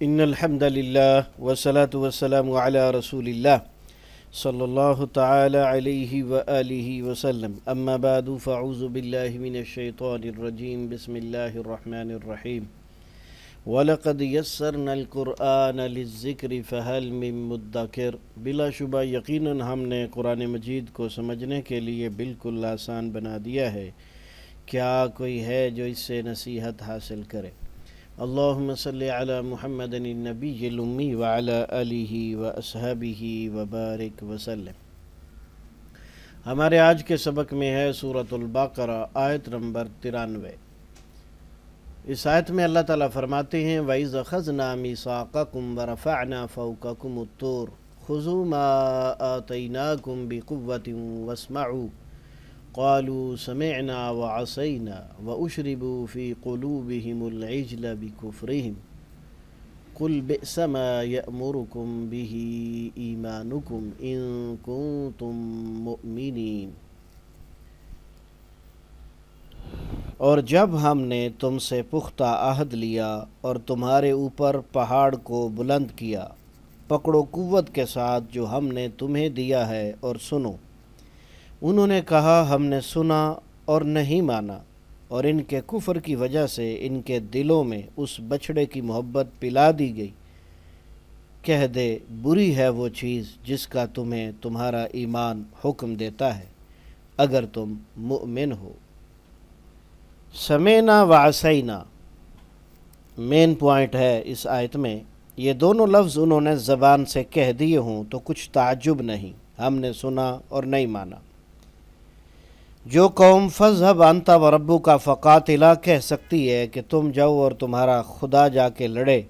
ان الحمد للہ والصلاة والسلام علی رسول اللہ صلی اللہ تعالی علیہ وآلہ وسلم اما بعد فاعوذ باللہ من الشیطان الرجیم بسم اللہ الرحمن الرحیم وَلَقَدْ يَسَّرْنَا الْقُرْآنَ لِلذِّكْرِ فَهَلْ مِن مُدَّكِرٍ بلا شبہ یقیناً ہم نے قرآن مجید کو سمجھنے کے لیے بالکل آسان بنا دیا ہے، کیا کوئی ہے جو اس سے نصیحت حاصل کرے؟ اللہم صلی علی محمد النبی الامی وعلی آلہ واصحابہ وبارک وسلم۔ ہمارے آج کے سبق میں ہے سورۃ البقرہ آیت نمبر 93۔ اس آیت میں اللہ تعالیٰ فرماتے ہیں وَإِذْ أَخَذْنَا مِيثَاقَكُمْ وَرَفَعْنَا فَوْقَكُمُ الطُّورَ خُذُوا مَا آتَيْنَاكُمْ بِقُوَّةٍ وَاسْمَعُوا قالوا سمعنا وعصينا وأشربوا في قلوبهم العجل بكفرهم قل بئس ما يأمركم به إيمانكم إن كنتم مؤمنين۔ اور جب ہم نے تم سے پختہ عہد لیا اور تمہارے اوپر پہاڑ کو بلند کیا، پکڑو قوت کے ساتھ جو ہم نے تمہیں دیا ہے اور سنو۔ انہوں نے کہا ہم نے سنا اور نہیں مانا، اور ان کے کفر کی وجہ سے ان کے دلوں میں اس بچھڑے کی محبت پلا دی گئی۔ کہہ دے بری ہے وہ چیز جس کا تمہیں تمہارا ایمان حکم دیتا ہے اگر تم مؤمن ہو۔ سمعنا وعصینا مین پوائنٹ ہے اس آیت میں۔ یہ دونوں لفظ انہوں نے زبان سے کہہ دیے ہوں تو کچھ تعجب نہیں، ہم نے سنا اور نہیں مانا۔ جو قوم فَاذْهَبْ أَنْتَ وَرَبُّكَ فَقَاتِلَا کہہ سکتی ہے کہ تم جاؤ اور تمہارا خدا جا کے لڑے،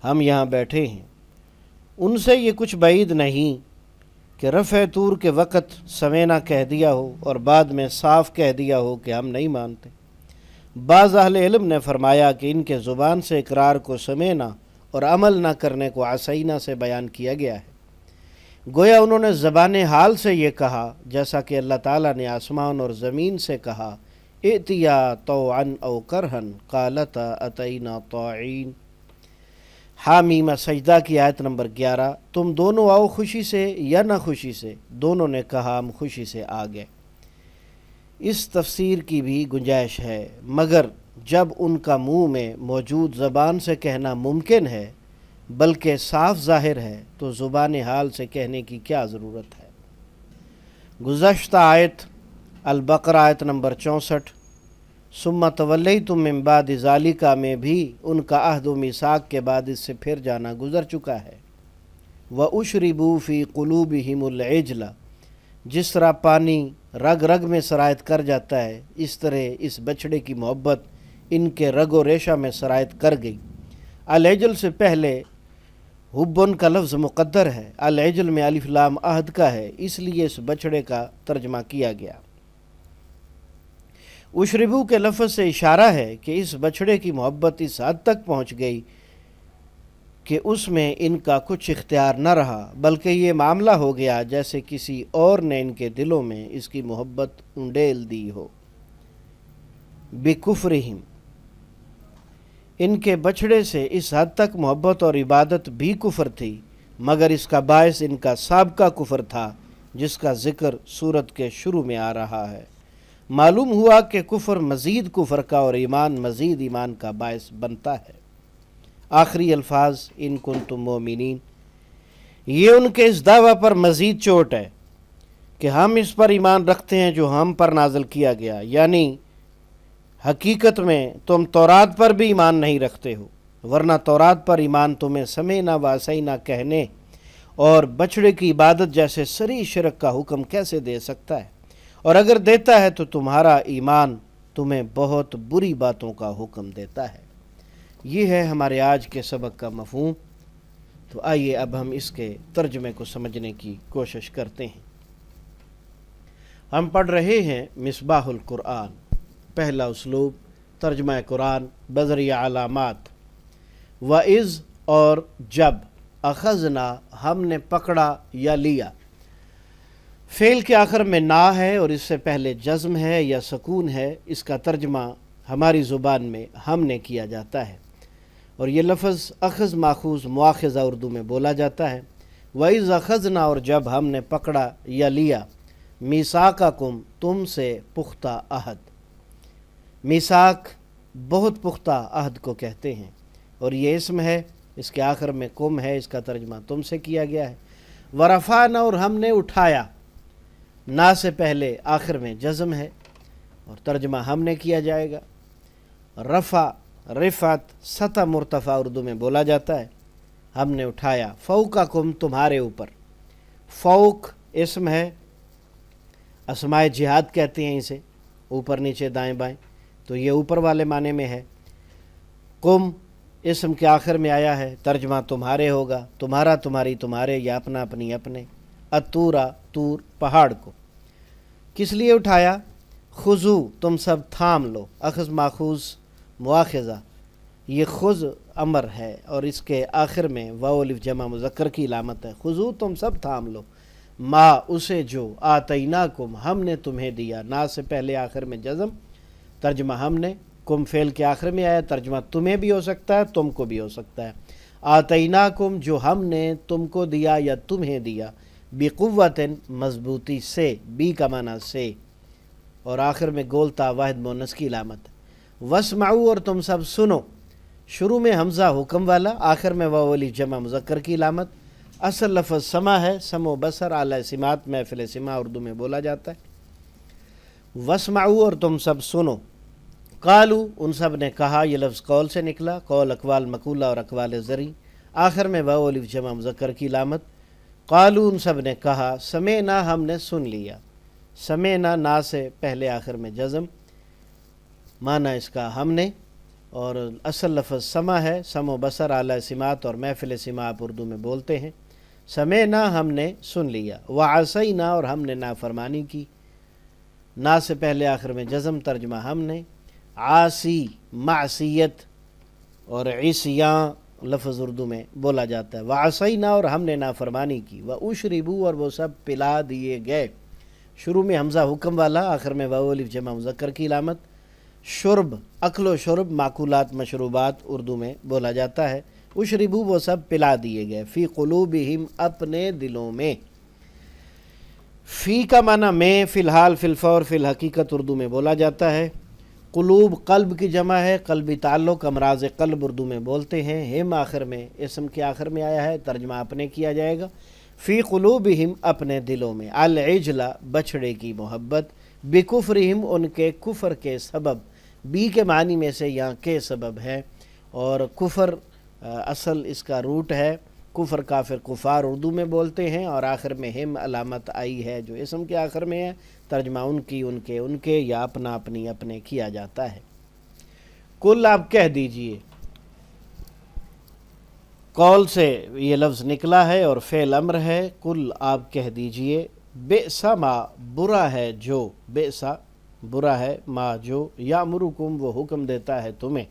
ہم یہاں بیٹھے ہیں، ان سے یہ کچھ بعید نہیں کہ رفع طور کے وقت سمعنا کہہ دیا ہو اور بعد میں صاف کہہ دیا ہو کہ ہم نہیں مانتے۔ بعض اہل علم نے فرمایا کہ ان کے زبان سے اقرار کو سمعنا اور عمل نہ کرنے کو عصینا سے بیان کیا گیا ہے، گویا انہوں نے زبان حال سے یہ کہا جیسا کہ اللہ تعالیٰ نے آسمان اور زمین سے کہا ائتیا طوعا او کرہن قالتا اتینا طاعین۔ حامیم سجدہ کی آیت نمبر 11۔ تم دونوں آؤ خوشی سے یا نہ خوشی سے، دونوں نے کہا ہم خوشی سے آ گئے۔ اس تفسیر کی بھی گنجائش ہے، مگر جب ان کا منہ میں موجود زبان سے کہنا ممکن ہے بلکہ صاف ظاہر ہے تو زبان حال سے کہنے کی کیا ضرورت ہے؟ گزشتہ آیت البقرہ آیت نمبر 64 ثم تولیتم من بعد ذالک میں بھی ان کا عہد و میثاق کے بعد اس سے پھر جانا گزر چکا ہے۔ وَأُشْرِبُوا فِي قُلُوبِهِمُ الْعِجْلَ جس طرح پانی رگ رگ میں سرایت کر جاتا ہے، اس طرح اس بچھڑے کی محبت ان کے رگ و ریشہ میں سرایت کر گئی۔ العجل سے پہلے حبن کا لفظ مقدر ہے، العجل میں الف لام عہد کا ہے، اس لیے اس بچھڑے کا ترجمہ کیا گیا۔ اشربو کے لفظ سے اشارہ ہے کہ اس بچھڑے کی محبت اس حد تک پہنچ گئی کہ اس میں ان کا کچھ اختیار نہ رہا، بلکہ یہ معاملہ ہو گیا جیسے کسی اور نے ان کے دلوں میں اس کی محبت انڈیل دی ہو۔ بکفرہم ان کے بچھڑے سے اس حد تک محبت اور عبادت بھی کفر تھی، مگر اس کا باعث ان کا سابقہ کفر تھا جس کا ذکر سورت کے شروع میں آ رہا ہے۔ معلوم ہوا کہ کفر مزید کفر کا اور ایمان مزید ایمان کا باعث بنتا ہے۔ آخری الفاظ ان کنتم مومنین، یہ ان کے اس دعویٰ پر مزید چوٹ ہے کہ ہم اس پر ایمان رکھتے ہیں جو ہم پر نازل کیا گیا، یعنی حقیقت میں تم تورات پر بھی ایمان نہیں رکھتے ہو، ورنہ تورات پر ایمان تمہیں سمعنا وعصینا کہنے اور بچھڑے کی عبادت جیسے صریح شرک کا حکم کیسے دے سکتا ہے؟ اور اگر دیتا ہے تو تمہارا ایمان تمہیں بہت بری باتوں کا حکم دیتا ہے۔ یہ ہے ہمارے آج کے سبق کا مفہوم۔ تو آئیے اب ہم اس کے ترجمے کو سمجھنے کی کوشش کرتے ہیں۔ ہم پڑھ رہے ہیں مصباح القرآن، پہلا اسلوب ترجمہ قرآن بذریعہ علامات۔ وَإِذْ اور جب، اخذنا ہم نے پکڑا یا لیا۔ فعل کے آخر میں نا ہے اور اس سے پہلے جزم ہے یا سکون ہے، اس کا ترجمہ ہماری زبان میں ہم نے کیا جاتا ہے۔ اور یہ لفظ اخذ ماخوذ مواخذہ اردو میں بولا جاتا ہے۔ وَإِذْ أَخَذْنَا، اور جب ہم نے پکڑا یا لیا، میثاقکم، تم سے پختہ عہد۔ میثاق بہت پختہ عہد کو کہتے ہیں، اور یہ اسم ہے، اس کے آخر میں کم ہے، اس کا ترجمہ تم سے کیا گیا ہے۔ ورفعنا، اور ہم نے اٹھایا، نا سے پہلے آخر میں جزم ہے اور ترجمہ ہم نے کیا جائے گا۔ رفع، رفعت، سطح مرتفع اردو میں بولا جاتا ہے، ہم نے اٹھایا، فوقکم، تمہارے اوپر۔ فوق اسم ہے، اسماء جہاد کہتے ہیں اسے، اوپر نیچے دائیں بائیں، تو یہ اوپر والے معنی میں ہے۔ قم اسم کے آخر میں آیا ہے، ترجمہ تمہارے ہوگا، تمہارا تمہاری تمہارے، یا اپنا اپنی اپنے۔ اتورا، طور پہاڑ کو۔ کس لیے اٹھایا؟ خذو، تم سب تھام لو۔ اخذ ماخوذ مواخذہ، یہ خذ امر ہے اور اس کے آخر میں واو الف جمع مذکر کی علامت ہے۔ خذو، تم سب تھام لو، ما، اسے جو، آتیناکم، ہم نے تمہیں دیا، نا سے پہلے آخر میں جزم، ترجمہ ہم نے، کم فعل کے آخر میں آیا، ترجمہ تمہیں بھی ہو سکتا ہے، تم کو بھی ہو سکتا ہے۔ آتیناکم، جو ہم نے تم کو دیا یا تمہیں دیا، بقوت، مضبوطی سے، بی کا معنی سے، اور آخر میں گولتا واحد مؤنث کی علامت۔ واسمعوا، اور تم سب سنو، شروع میں حمزہ حکم والا، آخر میں واو الف جمع مذکر کی علامت۔ اصل لفظ سمع ہے، سمع و بصر، اعلی سماعت، محفل سماع اردو میں بولا جاتا ہے۔ واسمعوا، اور تم سب سنو۔ قالو، ان سب نے کہا، یہ لفظ قول سے نکلا، قول اقوال مقولہ اور اقوال زرعی، آخر میں واو الف جمع مذکر کی علامت۔ قالو، ان سب نے کہا، سمعنا، ہم نے سن لیا، سمعنا، نا سے پہلے آخر میں جزم، معنی اس کا ہم نے، اور اصل لفظ سمع ہے، سمع و بصر، اعلی سماعت اور محفل سماع آپ اردو میں بولتے ہیں۔ سمعنا، ہم نے سن لیا، وعصینا، اور ہم نے نافرمانی کی، نا سے پہلے آخر میں جزم، ترجمہ ہم نے۔ عاصی، معصیت، اور عصیاں لفظ اردو میں بولا جاتا ہے۔ وعصینا، اور ہم نے نافرمانی کی، واشربوا، اور وہ سب پلا دیے گئے، شروع میں حمزہ حکم والا، آخر میں واو الف جمع مذکر کی علامت۔ شرب، اکل و شرب، معقولات مشروبات اردو میں بولا جاتا ہے۔ اشربوا، وہ سب پلا دیے گئے، فی قلوبہم، اپنے دلوں میں۔ فی کا معنی میں، فی الحال، فی الفور، فی الحقیقت اردو میں بولا جاتا ہے۔ قلوب قلب کی جمع ہے، قلبی تعلق، امراض قلب اردو میں بولتے ہیں۔ ہم آخر میں، اسم کے آخر میں آیا ہے، ترجمہ اپنے کیا جائے گا۔ فی قلوبہم، اپنے دلوں میں، العجل، بچھڑے کی محبت، بکفرہم، ان کے کفر کے سبب، بی کے معنی میں سے یہاں کے سبب ہے، اور کفر اصل اس کا روٹ ہے، کفر کافر کفار اردو میں بولتے ہیں، اور آخر میں ہم علامت آئی ہے جو اسم کے آخر میں ہے، ترجمہ ان کی، ان کے، یا اپنا اپنی اپنے کیا جاتا ہے۔ کل، آپ کہہ دیجئے، قول سے یہ لفظ نکلا ہے اور فعل امر ہے، کل آپ کہہ دیجئے، بئس ما، برا ہے جو، بئس برا ہے، ما جو، یامرکم، وہ حکم دیتا ہے تمہیں،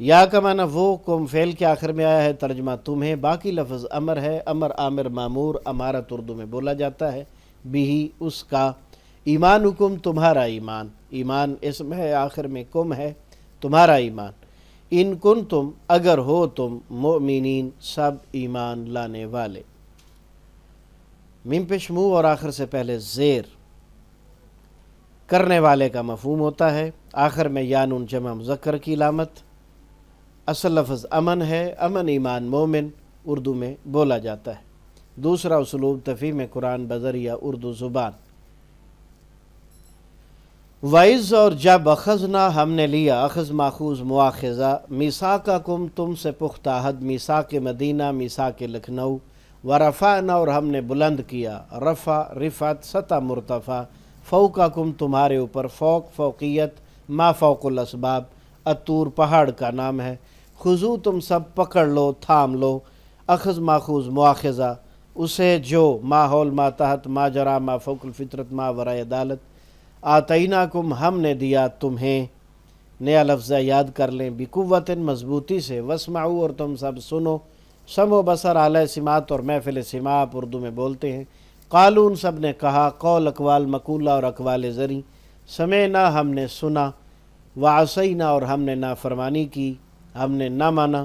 یا کا معنی وہ، کم فعل کے آخر میں آیا ہے، ترجمہ تمہیں، باقی لفظ امر ہے، امر آمر مامور، امارت اردو میں بولا جاتا ہے، بھی اس کا۔ ایمانکم، تمہارا ایمان، ایمان اسم ہے، آخر میں کم ہے، تمہارا ایمان۔ ان کنتم، اگر ہو تم، مؤمنین، سب ایمان لانے والے۔ میم پیش منہ اور آخر سے پہلے زیر کرنے والے کا مفہوم ہوتا ہے، آخر میں یا نون جمع مذکر کی علامت۔ اصل لفظ امن ہے، امن ایمان مومن اردو میں بولا جاتا ہے۔ دوسرا اسلوب تفہیم قرآن بذریعہ اردو زبان۔ وَإِذْ، اور جب، اخذنا، ہم نے لیا، اخذ ماخوذ مواخذہ، میثاقکم، تم سے پختہ عہد، میثاق مدینہ، میثاق لکھنؤ، ورفعنا، اور ہم نے بلند کیا، رفع، رفعت، سطح مرتفع، فوقکم، تمہارے اوپر، فوق فوقیت، ما فوق الاسباب، الطور پہاڑ کا نام ہے۔ خذو، تم سب پکڑ لو، تھام لو، اخذ ماخوذ مواخذہ، اسے جو، ماحول، ما تحت، ما جرا، ما فوق الفطرت، ما ورائے عدالت۔ آتیناکم، ہم نے دیا تمہیں، نیا لفظ یاد کر لیں، بقوت، مضبوطی سے، واسمعوا، اور تم سب سنو، سمع و بصر، اعلی سماعت اور محفل سماع آپ اردو میں بولتے ہیں۔ قالو، ان سب نے کہا، قول اقوال مقولہ اور اقوال زرعی، سمعنا، ہم نے سنا، وعصینا، اور ہم نے نافرمانی کی، ہم نے نہ مانا،